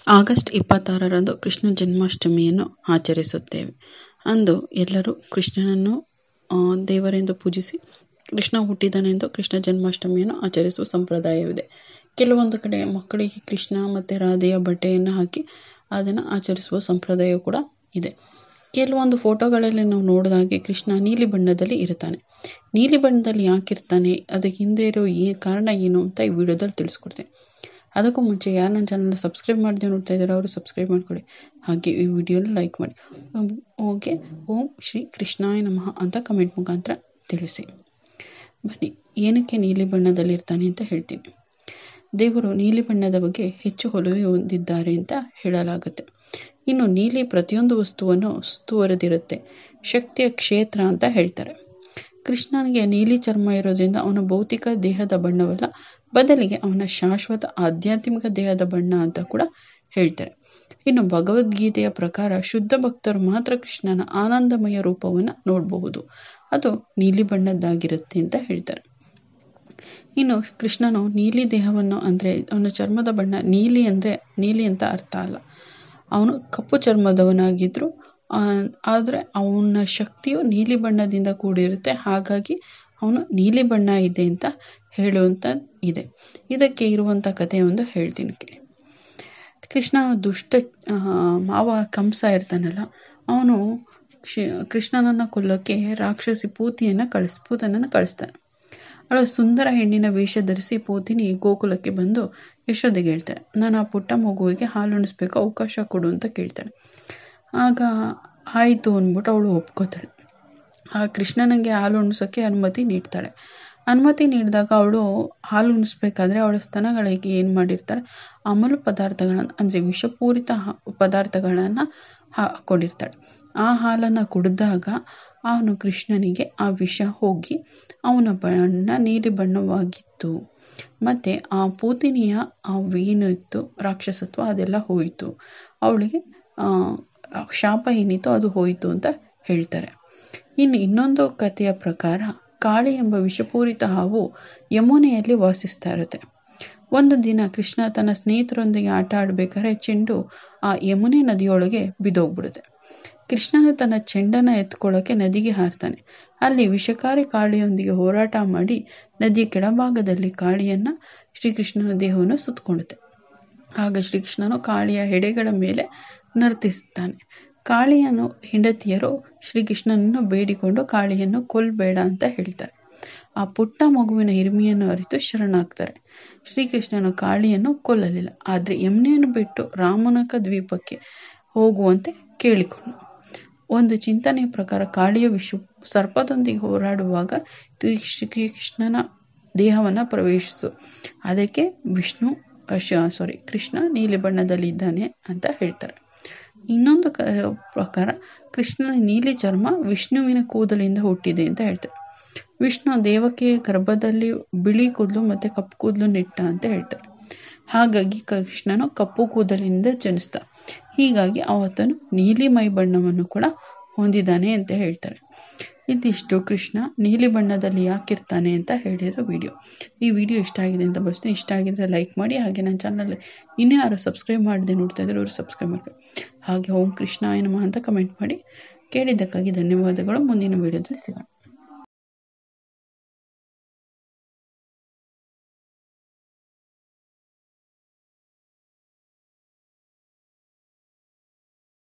August 26ರಂದು Krishna ಜನ್ಮಾಷ್ಟಮಿಯನ್ನು ಆಚರಿಸುತ್ತೇವೆ. ಅಂದು ಎಲ್ಲರೂ ಕೃಷ್ಣನನ್ನು ದೇವರೆಂದು ಪೂಜಿಸಿ ಕೃಷ್ಣ ಹುಟ್ಟಿದನೆಂದು ಕೃಷ್ಣ ಜನ್ಮಾಷ್ಟಮಿಯನ್ನು ಆಚರಿಸುವ ಸಂಪ್ರದಾಯವಿದೆ. ಕೆಲವೊಂದು ಕಡೆ ಮಕ್ಕಳಿಗೆ ಕೃಷ್ಣ ಮತ್ತು ರಾಧೆಯ ಬಟ್ಟೆಯನ್ನು ಹಾಕಿ ಅದನ್ನು ಆಚರಿಸುವ ಸಂಪ್ರದಾಯ ಕೂಡ ಇದೆ. ಕೆಲವೊಂದು ಫೋಟೋಗಳಲ್ಲಿ ನಾವು ನೋಡಿದಾಗೆ ಕೃಷ್ಣ ನೀಲಿ ಬಣ್ಣದಲ್ಲಿ ಇರ್ತಾನೆ. ನೀಲಿ ಬಣ್ಣದಲ್ಲಿ ಯಾಕಿರ್ತಾನೆ, ಅದಕ್ಕೆ ಹಿಂದೆ ಇರೋ ಕಾರಣ ಏನು ಅಂತ ಈ ವಿಡಿಯೋದಲ್ಲಿ ತಿಳಿಸ್ಕೊಡ್ತೀನಿ. ಅದಕ್ಕೂ ಮುಂಚೆ ಯಾರು ನನ್ನ ಚಾನಲ್ನ ಸಬ್ಸ್ಕ್ರೈಬ್ ಮಾಡದೆ ನೋಡ್ತಾ ಇದ್ದಾರೆ ಅವರು ಸಬ್ಸ್ಕ್ರೈಬ್ ಮಾಡ್ಕೊಳ್ಳಿ. ಹಾಗೆ ಈ ವಿಡಿಯೋನ ಲೈಕ್ ಮಾಡಿ. ಓಂ ಶ್ರೀ ಕೃಷ್ಣಾಯ ನಮಃ ಅಂತ ಕಮೆಂಟ್ ಮುಖಾಂತರ ತಿಳಿಸಿ. ಬನ್ನಿ, ಏನಕ್ಕೆ ನೀಲಿ ಬಣ್ಣದಲ್ಲಿ ಇರ್ತಾನೆ ಅಂತ ಹೇಳ್ತೀನಿ. ದೇವರು ನೀಲಿ ಬಣ್ಣದ ಬಗ್ಗೆ ಹೆಚ್ಚು ಒಲವು ಹೊಂದಿದ್ದಾರೆ ಅಂತ ಹೇಳಲಾಗುತ್ತೆ. ಇನ್ನು ನೀಲಿ ಪ್ರತಿಯೊಂದು ವಸ್ತುವನ್ನು ಸುತ್ತುವರೆದಿರುತ್ತೆ. ಶಕ್ತಿಯ ಕ್ಷೇತ್ರ ಅಂತ ಹೇಳ್ತಾರೆ. ಕೃಷ್ಣನಿಗೆ ನೀಲಿ ಚರ್ಮ ಇರೋದ್ರಿಂದ ಅವನ ಭೌತಿಕ ದೇಹದ ಬಣ್ಣವಲ್ಲ, ಬದಲಿಗೆ ಅವನ ಶಾಶ್ವತ ಆಧ್ಯಾತ್ಮಿಕ ದೇಹದ ಬಣ್ಣ ಅಂತ ಕೂಡ ಹೇಳ್ತಾರೆ. ಇನ್ನು ಭಗವದ್ಗೀತೆಯ ಪ್ರಕಾರ ಶುದ್ಧ ಭಕ್ತರು ಮಾತ್ರ ಕೃಷ್ಣನ ಆನಂದಮಯ ರೂಪವನ್ನು ನೋಡಬಹುದು. ಅದು ನೀಲಿ ಬಣ್ಣದ್ದಾಗಿರುತ್ತೆ ಅಂತ ಹೇಳ್ತಾರೆ. ಇನ್ನು ಕೃಷ್ಣನು ನೀಲಿ ದೇಹವನ್ನು ಅಂದರೆ ಅವನ ಚರ್ಮದ ಬಣ್ಣ ನೀಲಿ ಅಂದರೆ ನೀಲಿ ಅಂತ ಅರ್ಥ ಅಲ್ಲ. ಅವನು ಕಪ್ಪು ಚರ್ಮದವನಾಗಿದ್ದರೂ ಆದರೆ ಅವನ ಶಕ್ತಿಯು ನೀಲಿ ಬಣ್ಣದಿಂದ ಕೂಡಿರುತ್ತೆ. ಹಾಗಾಗಿ ಅವನು ನೀಲಿ ಬಣ್ಣ ಇದೆ ಅಂತ ಹೇಳುವಂಥ ಇದೆ. ಇದಕ್ಕೆ ಇರುವಂಥ ಕಥೆಯೊಂದು ಹೇಳ್ತೀನಿ ಕೇಳಿ. ಕೃಷ್ಣನ ದುಷ್ಟ ಮಾವ ಕಂಸ ಇರ್ತಾನಲ್ಲ, ಅವನು ಕೃಷ್ಣನನ್ನು ಕೊಲ್ಲೋಕ್ಕೆ ರಾಕ್ಷಸಿ ಪೂತನನ್ನು ಕಳಿಸ್ತಾನೆ. ಅವಳು ಸುಂದರ ಹೆಣ್ಣಿನ ವೇಷ ಧರಿಸಿ ಪೂತಿನಿ ಗೋಕುಲಕ್ಕೆ ಬಂದು ಯಶೋದೆಗೆ ಹೇಳ್ತಾಳೆ, ನಾನು ಆ ಪುಟ್ಟ ಮಗುವಿಗೆ ಹಾಲುಣಿಸ್ಬೇಕು, ಅವಕಾಶ ಕೊಡು ಅಂತ ಕೇಳ್ತಾಳೆ. ಆಗ ಆಯಿತು ಅಂದ್ಬಿಟ್ಟು ಅವಳು ಒಪ್ಕೋತಾಳೆ. ಆ ಕೃಷ್ಣನಿಗೆ ಹಾಲು ಉಣಿಸೋಕ್ಕೆ ಅನುಮತಿ ನೀಡ್ತಾಳೆ. ಅನುಮತಿ ನೀಡಿದಾಗ ಅವಳು ಹಾಲು ಉಣಿಸ್ಬೇಕಾದ್ರೆ ಅವಳ ಸ್ತನಗಳಿಗೆ ಏನು ಮಾಡಿರ್ತಾರೆ, ಅಮಲು ಪದಾರ್ಥಗಳನ್ನು ಅಂದರೆ ವಿಷಪೂರಿತ ಪದಾರ್ಥಗಳನ್ನು ಹಾಕ್ಕೊಂಡಿರ್ತಾಳೆ. ಆ ಹಾಲನ್ನು ಕುಡಿದಾಗ ಅವನು ಕೃಷ್ಣನಿಗೆ ಆ ವಿಷ ಹೋಗಿ ಅವನ ಬಣ್ಣ ನೀಲಿ ಬಣ್ಣವಾಗಿತ್ತು. ಮತ್ತು ಆ ಪೂತಿನಿಯ ಆ ಏನು ಇತ್ತು ರಾಕ್ಷಸತ್ವ ಅದೆಲ್ಲ ಹೋಯಿತು. ಅವಳಿಗೆ ಶಾಪ ಏನಿತ್ತು ಅದು ಹೋಯಿತು ಅಂತ ಹೇಳ್ತಾರೆ. ಇನ್ನು ಇನ್ನೊಂದು ಕಥೆಯ ಪ್ರಕಾರ ಕಾಳಿ ಎಂಬ ವಿಷಪೂರಿತ ಹಾವು ಯಮುನೆಯಲ್ಲಿ ವಾಸಿಸ್ತಾ ಇರುತ್ತೆ. ಒಂದು ದಿನ ಕೃಷ್ಣ ತನ್ನ ಸ್ನೇಹಿತರೊಂದಿಗೆ ಆಟ ಆಡಬೇಕಾದ್ರೆ ಚೆಂಡು ಆ ಯಮುನೆ ನದಿಯೊಳಗೆ ಬಿದ್ದೋಗ್ಬಿಡುತ್ತೆ. ಕೃಷ್ಣನು ತನ್ನ ಚೆಂಡನ್ನು ಎತ್ಕೊಳ್ಳೋಕೆ ನದಿಗೆ ಹಾರ್ತಾನೆ. ಅಲ್ಲಿ ವಿಷಕಾರಿ ಕಾಳಿಯೊಂದಿಗೆ ಹೋರಾಟ ಮಾಡಿ ನದಿಯ ಕೆಳಭಾಗದಲ್ಲಿ ಕಾಳಿಯನ್ನು ಶ್ರೀಕೃಷ್ಣನ ದೇಹವನ್ನು ಸುತ್ತಕೊಳ್ಳುತ್ತೆ. ಆಗ ಶ್ರೀಕೃಷ್ಣನು ಕಾಳಿಯ ಹೆಡೆಗಳ ಮೇಲೆ ನರ್ತಿಸುತ್ತಾನೆ. ಕಾಳಿಯನ್ನು ಹೆಂಡತಿಯರು ಶ್ರೀಕೃಷ್ಣನನ್ನು ಬೇಡಿಕೊಂಡು ಕಾಳಿಯನ್ನು ಕೊಲ್ಲಬೇಡ ಅಂತ ಹೇಳ್ತಾರೆ. ಆ ಪುಟ್ಟ ಮಗುವಿನ ಹಿರಿಮೆಯನ್ನು ಅರಿತು ಶರಣಾಗ್ತಾರೆ. ಶ್ರೀಕೃಷ್ಣನು ಕಾಳಿಯನ್ನು ಕೊಲ್ಲಲಿಲ್ಲ, ಆದರೆ ಯಮುನೆಯನ್ನು ಬಿಟ್ಟು ರಾಮನಕ ದ್ವೀಪಕ್ಕೆ ಹೋಗುವಂತೆ ಕೇಳಿಕೊಂಡು. ಒಂದು ಚಿಂತನೆಯ ಪ್ರಕಾರ ಕಾಳಿಯ ಸರ್ಪದೊಂದಿಗೆ ಹೋರಾಡುವಾಗ ಶ್ರೀಕೃಷ್ಣನ ದೇಹವನ್ನು ಪ್ರವೇಶಿಸು, ಅದಕ್ಕೆ ಕೃಷ್ಣ ನೀಲಿ ಬಣ್ಣದಲ್ಲಿ ಇದ್ದಾನೆ ಅಂತ ಹೇಳ್ತಾರೆ. ಇನ್ನೊಂದು ಪ್ರಕಾರ ಕೃಷ್ಣನ ನೀಲಿ ಚರ್ಮ ವಿಷ್ಣುವಿನ ಕೂದಲಿಂದ ಹುಟ್ಟಿದೆ ಅಂತ ಹೇಳ್ತಾರೆ. ವಿಷ್ಣು ದೇವಕಿಯ ಗರ್ಭದಲ್ಲಿ ಬಿಳಿ ಕೂದಲು ಮತ್ತು ಕಪ್ಪು ಕೂದಲು ನೆಟ್ಟ ಅಂತ ಹೇಳ್ತಾರೆ. ಹಾಗಾಗಿ ಕೃಷ್ಣನು ಕಪ್ಪು ಕೂದಲಿನಿಂದ ಜನಿಸ್ತ. ಹೀಗಾಗಿ ಆತನು ನೀಲಿ ಮೈ ಬಣ್ಣವನ್ನು ಕೂಡ ಹೊಂದಿದ್ದಾನೆ ಅಂತ ಹೇಳ್ತಾರೆ. ಇದಿಷ್ಟು ಕೃಷ್ಣ ನೀಲಿ ಬಣ್ಣದಲ್ಲಿ ಯಾಕಿರ್ತಾನೆ ಅಂತ ಹೇಳಿರೋ ವಿಡಿಯೋ. ಈ ವಿಡಿಯೋ ಇಷ್ಟ ಆಗಿದೆ ಅಂತ ಭಾವಿಸ್ತೀನಿ. ಇಷ್ಟ ಆಗಿದ್ರೆ ಲೈಕ್ ಮಾಡಿ. ಹಾಗೆ ನನ್ನ ಚಾನಲ್ ಇನ್ನೂ ಯಾರು ಸಬ್ಸ್ಕ್ರೈಬ್ ಮಾಡದೆ ನೋಡ್ತಾ ಇದ್ದಾರೆ ಅವರು ಸಬ್ಸ್ಕ್ರೈಬ್ ಮಾಡ್ಕೊಳ್ಳಿ. ಹಾಗೆ ಓಂ ಕೃಷ್ಣಾಯ ನಮಃ ಅಂತ ಕಮೆಂಟ್ ಮಾಡಿ. ಕೇಳಿದ್ದಕ್ಕಾಗಿ ಧನ್ಯವಾದಗಳು. ಮುಂದಿನ ವಿಡಿಯೋದಲ್ಲಿ ಸಿಗೋಣ.